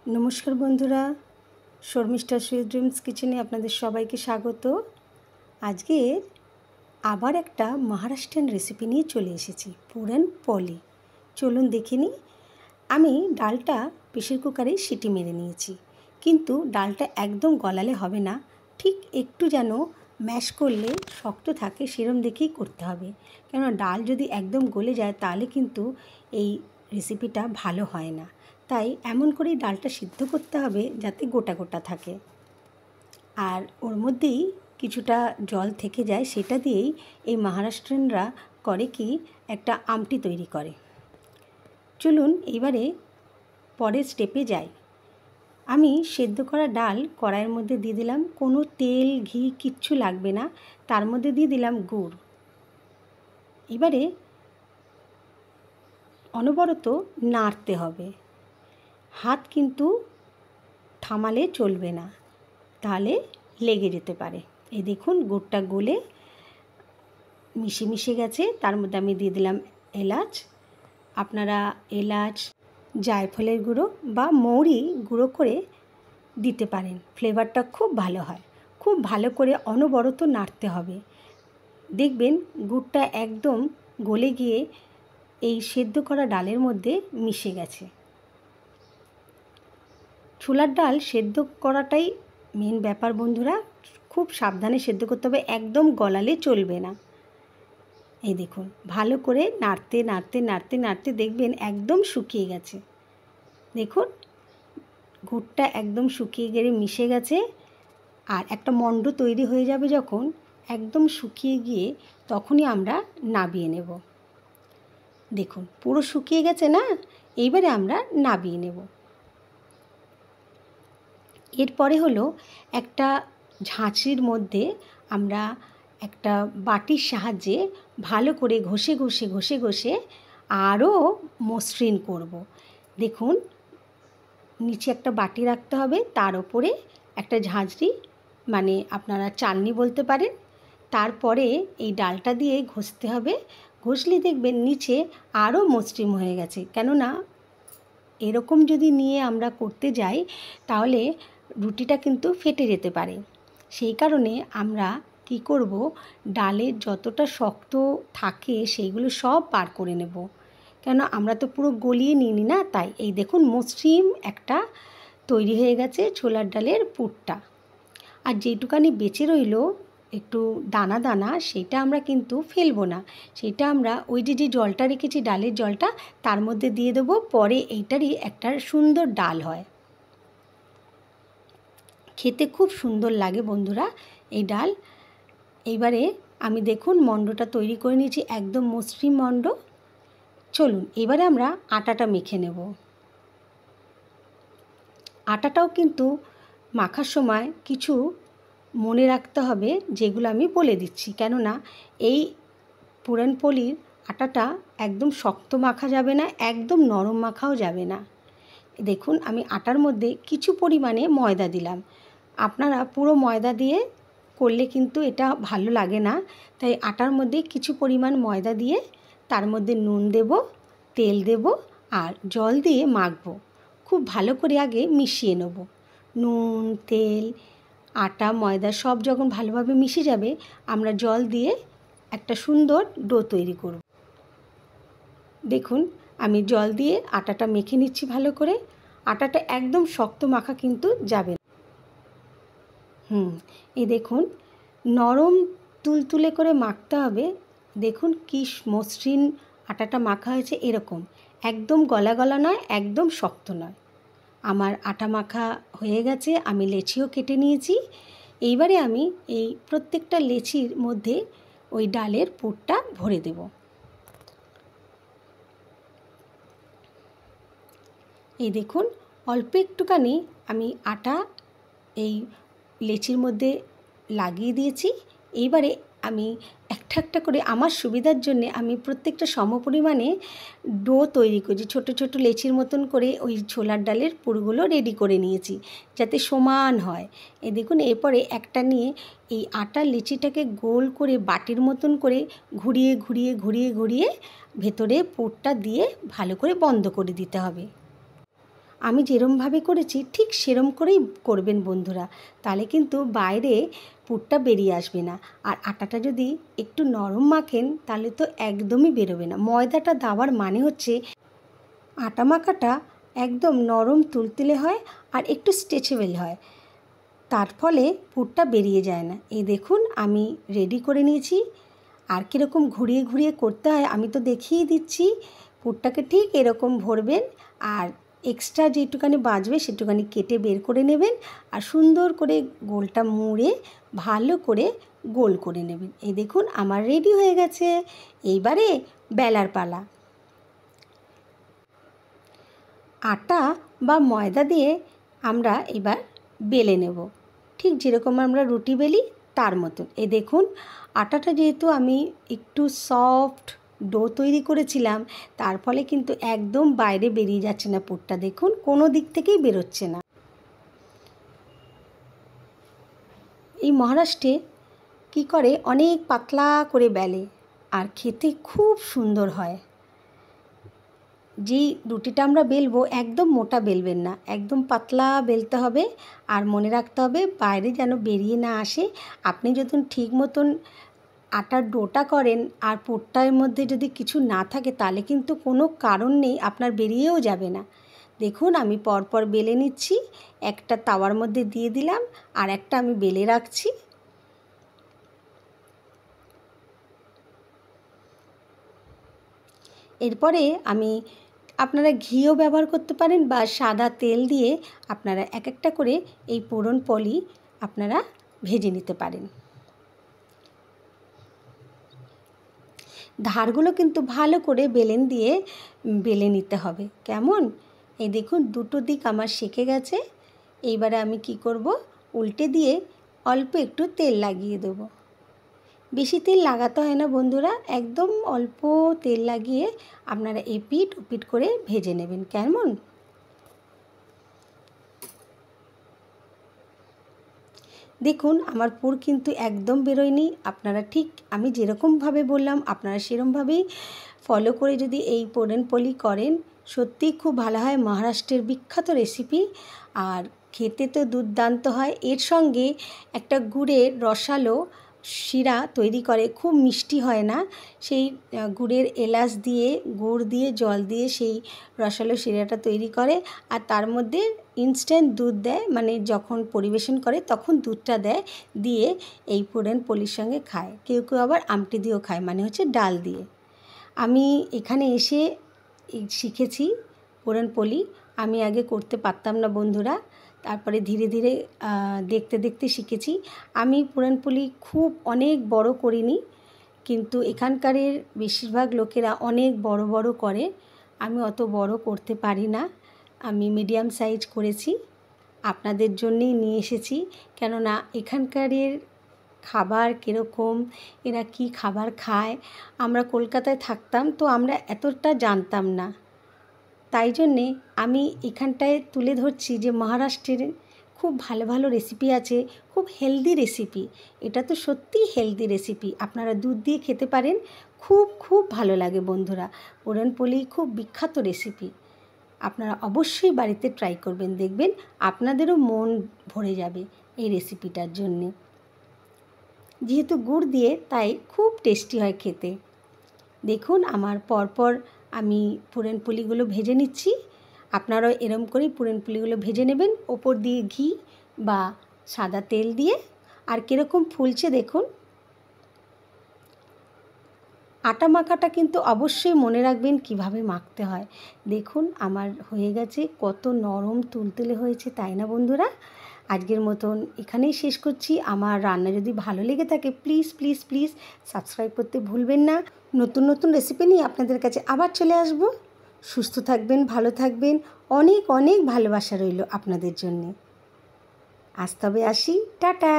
नमस्कार बंधुरा Sharmishtha suite dreams किचेने आपनादेर सबाइके स्वागत। आजकेर आबार एकटा महाराष्ट्रियान रेसिपि निये चले एसेछि पुरन पोली। चलुन देखे निई। आमी डालटा प्रेसार कुकारे सीटी मेरे नियेछि, किन्तु डालटा एकदम गलाले हबे ना, ठीक एकटू जेन मैश करले शक्त थाके सेरकम देखेई करते हबे, केन डाल यदि एकदम गले जाय ताहले किन्तु एई रेसिपिटा भालो हय ना। তাই এমন করেই ডালটা সিদ্ধ করতে হবে যাতে গোটা গোটা থাকে, আর ওর মধ্যেই কিছুটা জল থেকে যায়। সেটা দিয়েই এই মহারাষ্ট্রিয়ানরা করে কি একটা আমটি তৈরি করে। চলুন এবারে পরের স্টেপে যাই। আমি সেদ্ধ করা ডাল কড়াইয়ের মধ্যে দিয়ে দিলাম, কোনো তেল ঘি কিচ্ছু লাগবে না, তার মধ্যে দিয়ে দিলাম গুড়। এবারে অনবরত নাড়তে হবে, হাত কিন্তু থামালে চলবে না, তাহলে লেগে যেতে পারে। এই দেখুন গুড়টা গলে মিশে মিশে গেছে। তার মধ্যে আমি দিয়ে দিলাম এলাচ। আপনারা এলাচ, জায়ফলের গুঁড়ো বা মৌরি গুঁড়ো করে দিতে পারেন, ফ্লেভারটা খুব ভালো হয়। খুব ভালো করে অনবরত নাড়তে হবে, দেখবেন গুড়টা একদম গলে গিয়ে এই সেদ্ধ করা ডালের মধ্যে মিশে গেছে। ছোলার ডাল সেদ্ধ করাটাই মেন ব্যাপার বন্ধুরা, খুব সাবধানে সেদ্ধ করতে হবে, একদম গলালে চলবে না। এই দেখুন ভালো করে নাড়তে নাড়তে নাড়তে নাড়তে দেখবেন একদম শুকিয়ে গেছে। দেখুন গুড়টা একদম শুকিয়ে গেলে মিশে গেছে, আর একটা মণ্ড তৈরি হয়ে যাবে যখন একদম শুকিয়ে গিয়ে, তখনই আমরা নাবিয়ে নেব। দেখুন পুরো শুকিয়ে গেছে না, এইবারে আমরা নাবিয়ে নেব। এরপরে হলো একটা ঝাঁঝরির মধ্যে আমরা একটা বাটির সাহায্যে ভালো করে ঘষে ঘষে ঘষে ঘষে আরও মসৃণ করব। দেখুন নিচে একটা বাটি রাখতে হবে, তার উপরে একটা ঝাঁঝরি, মানে আপনারা চালনি বলতে পারেন। তারপরে এই ডালটা দিয়ে ঘষতে হবে, ঘষলে দেখবেন নিচে আরও মসৃণ হয়ে গেছে। কেননা এরকম যদি নিয়ে আমরা করতে যাই তাহলে রুটিটা কিন্তু ফেটে যেতে পারে। সেই কারণে আমরা কি করব, ডালের যতটা শক্ত থাকে সেইগুলো সব বার করে নেব, কেন আমরা তো পুরো গলিয়ে নিইনি না। তাই এই দেখুন মসৃণ একটা তৈরি হয়ে গেছে ছোলার ডালের পুরটা। আর যেটুকানি বেঁচে রইল একটু দানা দানা, সেটা আমরা কিন্তু ফেলবো না, সেটা আমরা ওই যে জলটা রেখেছি ডালের জলটা, তার মধ্যে দিয়ে দেবো। পরে এইটারই একটা সুন্দর ডাল হয়, খেতে খুব সুন্দর লাগে বন্ধুরা এই ডাল। এইবারে আমি দেখুন মণ্ডটা তৈরি করে নিয়েছি, একদম মসৃণ মণ্ড। চলুন এবারে আমরা আটাটা মেখে নেব। আটাটাও কিন্তু মাখার সময় কিছু মনে রাখতে হবে, যেগুলো আমি বলে দিচ্ছি। কেননা এই পুরনপোলির আটাটা একদম শক্ত মাখা যাবে না, একদম নরম মাখাও যাবে না। দেখুন আমি আটার মধ্যে কিছু পরিমাণে ময়দা দিলাম। আপনারা পুরো ময়দা দিয়ে করলে কিন্তু এটা ভালো লাগে না, তাই আটার মধ্যে কিছু পরিমাণ ময়দা দিয়ে তার মধ্যে নুন দেব, তেল দেব আর জল দিয়ে মাখবো। খুব ভালো করে আগে মিশিয়ে নেব। নুন, তেল, আটা, ময়দা সব যখন ভালোভাবে মিশে যাবে, আমরা জল দিয়ে একটা সুন্দর ডো তৈরি করব। দেখুন আমি জল দিয়ে আটাটা মেখে নিচ্ছি ভালো করে। আটাটা একদম শক্ত মাখা কিন্তু যাবে না। এই দেখুন নরম তুলতুলে করে মাখতে হবে। দেখুন কি মসৃণ আটাটা মাখা হয়েছে, এরকম একদম গলা গলা নয়, একদম শক্ত নয়। আমার আটা মাখা হয়ে গেছে, আমি লেচিও কেটে নিয়েছি। এইবারে আমি এই প্রত্যেকটা লেচির মধ্যে ওই ডালের পুরটা ভরে দেব। এই দেখুন অল্প একটুখানি আমি আটা এই লেচির মধ্যে লাগিয়ে দিয়েছি। এইবারে আমি একটা একটা করে আমার সুবিধার জন্যে আমি প্রত্যেকটা সমপরিমাণে ডো তৈরি করেছি, ছোট ছোট লেচির মতন করে ওই ছোলার ডালের পুরগুলো রেডি করে নিয়েছি যাতে সমান হয়। এই দেখুন এরপরে একটা নিয়ে এই আটার লেচিটাকে গোল করে বাটির মতন করে ঘুরিয়ে ঘুরিয়ে ঘুরিয়ে ঘুরিয়ে ভেতরে পুরটা দিয়ে ভালো করে বন্ধ করে দিতে হবে। আমি যেরমভাবে করেছি ঠিক সেরম করেই করবেন বন্ধুরা, তাহলে কিন্তু বাইরে পুরটা বেরিয়ে আসবে না। আর আটাটা যদি একটু নরম মাখেন তাহলে তো একদমই বেরোবে না। ময়দাটা দেওয়ার মানে হচ্ছে আটা মাখাটা একদম নরম তুলতুলে হয় আর একটু স্ট্রেচেবল হয়, তার ফলে পুরটা বেরিয়ে যায় না। এই দেখুন আমি রেডি করে নিয়েছি। আর কীরকম ঘুরিয়ে ঘুরিয়ে করতে হয় আমি তো দেখিয়ে দিচ্ছি। পুরটাকে ঠিক এরকম ভরবেন, আর এক্সট্রা যেটুকানি বাঁচবে সেটুকানি কেটে বের করে নেবেন, আর সুন্দর করে গোলটা মুড়ে ভালো করে গোল করে নেবেন। এই দেখুন আমার রেডি হয়ে গেছে। এইবারে বেলার পালা। আটা বা ময়দা দিয়ে আমরা এবার বেলে নেব, ঠিক যেরকম আমরা রুটি বেলি তার মতন। এই দেখুন আটাটা যেহেতু আমি একটু সফট ডো তৈরি করেছিলাম, তার ফলে কিন্তু একদম বাইরে বেরিয়ে যাচ্ছে না পুরটা। দেখুন কোনো দিক থেকেই বেরোচ্ছে না। এই মহারাষ্ট্রে কী করে অনেক পাতলা করে বেলে, আর খেতে খুব সুন্দর হয়। যেই রুটিটা আমরা বেলবো একদম মোটা বেলবেন না, একদম পাতলা বেলতে হবে। আর মনে রাখতে হবে বাইরে যেন বেরিয়ে না আসে। আপনি যখন ঠিক মতন আটার ডোটা করেন আর পুরটার মধ্যে যদি কিছু না থাকে তাহলে কিন্তু কোনো কারণ নেই আপনার বেরিয়েও যাবে না। দেখুন আমি পরপর বেলে নিচ্ছি, একটা তাওয়ার মধ্যে দিয়ে দিলাম আর একটা আমি বেলে রাখছি। এরপরে আপনারা ঘিও ব্যবহার করতে পারেন বা সাদা তেল দিয়ে আপনারা এক একটা করে এই পুরনপোলি আপনারা ভেজে নিতে পারেন। ধারগুলো কিন্তু ভালো করে বেলেন দিয়ে বেলে নিতে হবে। কেমন? এই দেখুন দুটো দিক আমার সেঁকে গেছে। এইবারে আমি কি করব, উল্টে দিয়ে অল্প একটু তেল লাগিয়ে দেবো। বেশি তেল লাগাতে হয় না বন্ধুরা, একদম অল্প তেল লাগিয়ে আপনারা এপিট ওপিট করে ভেজে নেবেন। কেমন? দেখুন আমার পুর কিন্তু একদম বেরোয়নি। আপনারা ঠিক আমি যেরকমভাবে বললাম আপনারা সেরকমভাবেই ফলো করে যদি এই পুরনপোলি করেন সত্যিই খুব ভালো হয়। মহারাষ্ট্রের বিখ্যাত রেসিপি, আর খেতে তো দুর্দান্ত হয়। এর সঙ্গে একটা গুড়ের রসালো শিরা তৈরি করে, খুব মিষ্টি হয় না, সেই গুড়ের এলাচ দিয়ে গুড় দিয়ে জল দিয়ে সেই রসালো শিরাটা তৈরি করে, আর তার মধ্যে ইনস্ট্যান্ট দুধ দেয়, মানে যখন পরিবেশন করে তখন দুধটা দেয়, দিয়ে এই পুরনপোলির সঙ্গে খায়। কেউ কেউ আবার আমটি দিয়েও খায়, মানে হচ্ছে ডাল দিয়ে। আমি এখানে এসে শিখেছি পুরনপোলি। আমি আগে করতে পারতাম না বন্ধুরা, তারপরে ধীরে ধীরে দেখতে দেখতে শিখেছি। আমি পুরনপোলি খুব অনেক বড় করিনি, কিন্তু এখানকারের বেশিরভাগ লোকেরা অনেক বড় বড় করে। আমি অত বড় করতে পারি না, আমি মিডিয়াম সাইজ করেছি। আপনাদের জন্যেই নিয়ে এসেছি, কেননা এখানকারের খাবার কীরকম, এরা কি খাবার খায়, আমরা কলকাতায় থাকতাম তো আমরা এতটা জানতাম না। তাই জন্যে আমি এখানটায় তুলে ধরছি যে মহারাষ্ট্রের খুব ভালো ভালো রেসিপি আছে, খুব হেলদি রেসিপি। এটা তো সত্যিই হেলদি রেসিপি, আপনারা দুধ দিয়ে খেতে পারেন, খুব খুব ভালো লাগে বন্ধুরা। পুরনপোলি খুব বিখ্যাত রেসিপি, আপনারা অবশ্যই বাড়িতে ট্রাই করবেন, দেখবেন আপনাদেরও মন ভরে যাবে এই রেসিপিটার জন্যে। যেহেতু গুড় দিয়ে তাই খুব টেস্টি হয় খেতে। দেখুন আমার পরপর আমি পুরনপোলিগুলো ভেজে নিচ্ছি। আপনারাও এরম করেই পুরনপোলিগুলো ভেজে নেবেন, ওপর দিয়ে ঘি বা সাদা তেল দিয়ে। আর কীরকম ফুলছে দেখুন। আটা মাখাটা কিন্তু অবশ্যই মনে রাখবেন কিভাবে মাখতে হয়। দেখুন আমার হয়ে গেছে, কত নরম তুলতুলে হয়েছে, তাই না বন্ধুরা? আজকের মতন এখানেই শেষ করছি। আমার রান্না যদি ভালো লেগে থাকে প্লিজ প্লিজ প্লিজ সাবস্ক্রাইব করতে ভুলবেন না। নতুন নতুন রেসিপি নিয়ে আপনাদের কাছে আবার চলে আসব। সুস্থ থাকবেন, ভালো থাকবেন, অনেক অনেক ভালোবাসা রইল আপনাদের জন্যে। আজ তবে আসি, টাটা।